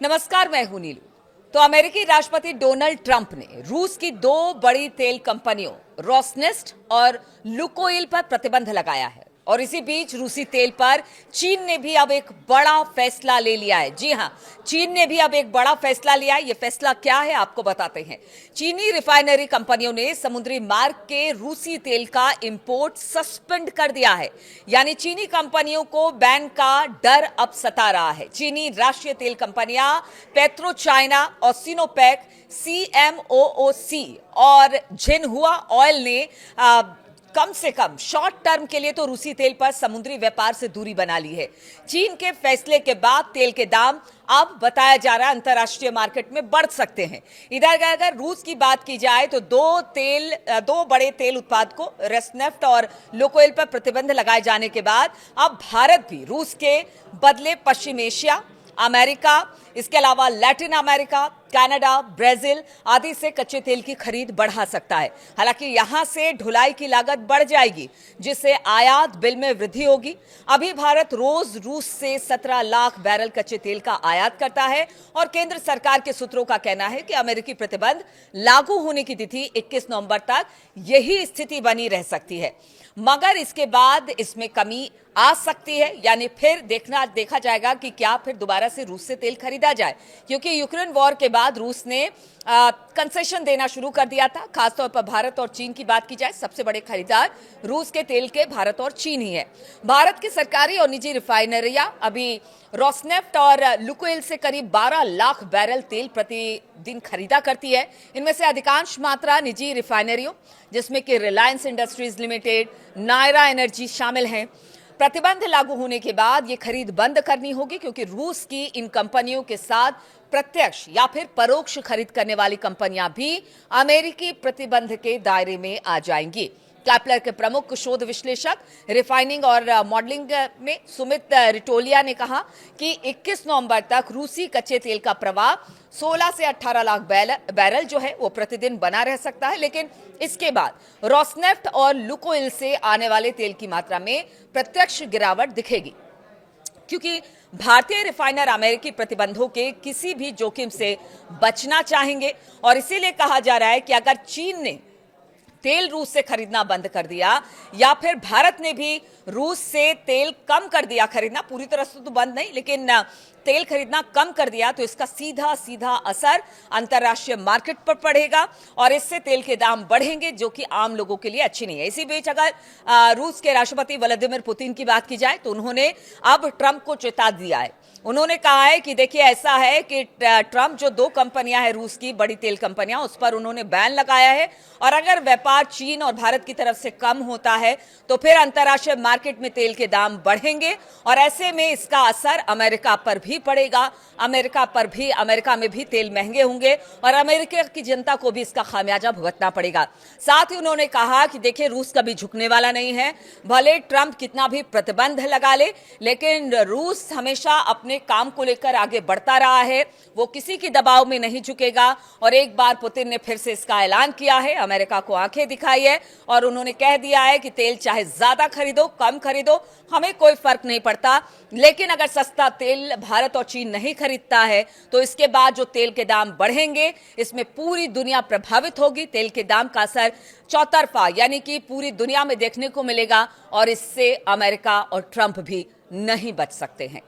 नमस्कार, मैं हूं नीलू। तो अमेरिकी राष्ट्रपति डोनाल्ड ट्रंप ने रूस की दो बड़ी तेल कंपनियों रोसनेफ्ट और लुकोइल पर प्रतिबंध लगाया है और इसी बीच रूसी तेल पर चीन ने भी अब एक बड़ा फैसला ले लिया है। जी हां, चीन ने भी अब एक बड़ा फैसला लिया है। यह फैसला क्या है आपको बताते हैं। चीनी रिफाइनरी कंपनियों ने समुद्री मार्ग के रूसी तेल का इंपोर्ट सस्पेंड कर दिया है, यानी चीनी कंपनियों को बैन का डर अब सता रहा है। चीनी राष्ट्रीय तेल कंपनियां पेट्रो चाइना और सिनोपेक, CMOOC और झिनहुआ ऑयल ने कम से कम शॉर्ट टर्म के लिए तो रूसी तेल पर समुद्री व्यापार से दूरी बना ली है। चीन के फैसले के बाद तेल के दाम अब बताया जा रहा है अंतर्राष्ट्रीय मार्केट में बढ़ सकते हैं। इधर अगर रूस की बात की जाए तो दो बड़े तेल उत्पादकों रोसनेफ्ट और लुकोइल पर प्रतिबंध लगाए जाने के बाद अब भारत भी रूस के बदले पश्चिम एशिया, अमेरिका, इसके अलावा लैटिन अमेरिका, कनाडा, ब्राजील आदि से कच्चे तेल की खरीद बढ़ा सकता है। हालांकि यहां से ढुलाई की लागत बढ़ जाएगी, जिससे आयात बिल में वृद्धि होगी। अभी भारत रोज रूस से 17 लाख बैरल कच्चे तेल का आयात करता है और केंद्र सरकार के सूत्रों का कहना है कि अमेरिकी प्रतिबंध लागू होने की तिथि 21 नवंबर तक यही स्थिति बनी रह सकती है, मगर इसके बाद इसमें कमी आ सकती है, यानी फिर देखा जाएगा कि क्या फिर दोबारा से रूस से तेल खरीदा जाए, क्योंकि यूक्रेन वॉर के बाद रूस ने कंसेशन देना शुरू कर दिया था। खासतौर पर भारत और चीन की बात की जाए, सबसे बड़े खरीदार रूस के तेल के भारत और चीन ही है। भारत की सरकारी और निजी रिफाइनरियां अभी रोसनेफ्ट और लुकोइल से करीब 12 लाख बैरल तेल प्रतिदिन खरीदा करती है। इनमें से अधिकांश मात्रा निजी रिफाइनरियों, जिसमें कि Reliance industries limited, Nayara energy शामिल हैं। प्रतिबंध लागू होने के बाद ये खरीद बंद करनी होगी, क्योंकि रूस की इन कंपनियों के साथ प्रत्यक्ष या फिर परोक्ष खरीद करने वाली कंपनियां भी अमेरिकी प्रतिबंध के दायरे में आ जाएंगी। कैपलर के प्रमुख शोध विश्लेषक रिफाइनिंग और मॉडलिंग में सुमित रिटोलिया ने कहा कि 21 नवंबर तक रूसी कच्चे तेल का प्रवाह 16 से 18 लाख बैरल जो है वो प्रतिदिन बना रह सकता है, लेकिन इसके बाद रोसनेफ्ट और लुकोइल से आने वाले तेल की मात्रा में प्रत्यक्ष गिरावट दिखेगी, क्योंकि भारतीय रिफाइनर अमेरिकी प्रतिबंधों के किसी भी जोखिम से बचना चाहेंगे। और इसीलिए कहा जा रहा है कि अगर चीन ने तेल रूस से खरीदना बंद कर दिया या फिर भारत ने भी रूस से तेल कम कर दिया खरीदना, पूरी तरह से तो बंद नहीं, लेकिन तेल खरीदना कम कर दिया, तो इसका सीधा सीधा असर अंतर्राष्ट्रीय मार्केट पर पड़ेगा और इससे तेल के दाम बढ़ेंगे, जो कि आम लोगों के लिए अच्छी नहीं है। इसी बीच अगर रूस के राष्ट्रपति व्लादिमीर पुतिन की बात की जाए तो उन्होंने अब ट्रंप को चेता दिया है। उन्होंने कहा है कि देखिए, ऐसा है कि ट्रंप जो दो कंपनियां हैं रूस की बड़ी तेल कंपनियां, उस पर उन्होंने बैन लगाया है और अगर व्यापार चीन और भारत की तरफ से कम होता है तो फिर अंतर्राष्ट्रीय मार्केट में तेल के दाम बढ़ेंगे और ऐसे में इसका असर अमेरिका पर भी पड़ेगा। अमेरिका में भी तेल महंगे होंगे और अमेरिका की जनता को भी इसका खामियाजा भुगतना पड़ेगा। साथ ही उन्होंने कहा कि देखिए, रूस कभी झुकने वाला नहीं है, भले ट्रंप कितना भी प्रतिबंध लगा ले, लेकिन रूस हमेशा अपने काम को लेकर आगे बढ़ता रहा है, वो किसी की दबाव में नहीं झुकेगा। और एक बार पुतिन ने फिर से इसका ऐलान किया है, अमेरिका को आंखें दिखाई है और उन्होंने कह दिया है कि तेल चाहे ज्यादा खरीदो कम खरीदो, हमें कोई फर्क नहीं पड़ता, लेकिन अगर सस्ता तेल भारत और चीन नहीं खरीदता है तो इसके बाद जो तेल के दाम बढ़ेंगे, इसमें पूरी दुनिया प्रभावित होगी। तेल के दाम का असर चौतरफा, यानी कि पूरी दुनिया में देखने को मिलेगा और इससे अमेरिका और ट्रंप भी नहीं बच सकते हैं।